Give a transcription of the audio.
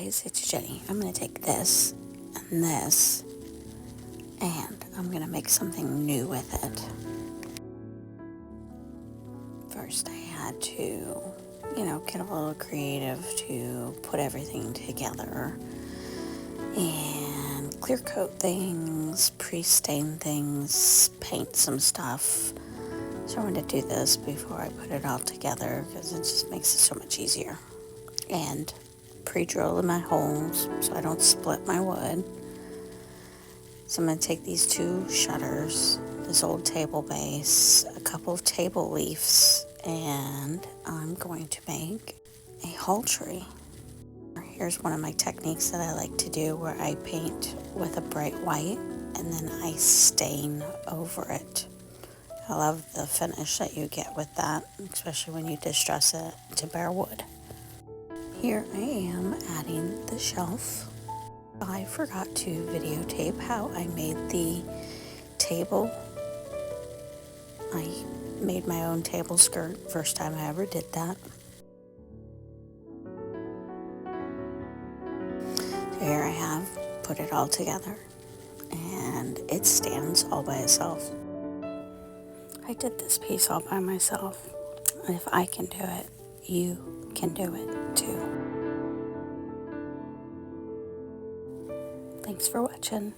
guys, it's Jenny. I'm going to take this and this, and I'm going to make something new with it. First, I had to, get a little creative to put everything together and clear coat things, pre-stain things, paint some stuff. So I wanted to do this before I put it all together because it just makes it so much easier. And pre-drill in my holes so I don't split my wood. So I'm going to take these 2 shutters, this old table base, a couple of table leaves, and I'm going to make a hall tree. Here's one of my techniques that I like to do where I paint with a bright white and then I stain over it. I love the finish that you get with that, especially when you distress it to bare wood. Here I am adding the shelf. I forgot to videotape how I made the table. I made my own table skirt, first time I ever did that. So here I have put it all together and it stands all by itself. I did this piece all by myself. And if I can do it, you can do it too. Thanks for watching.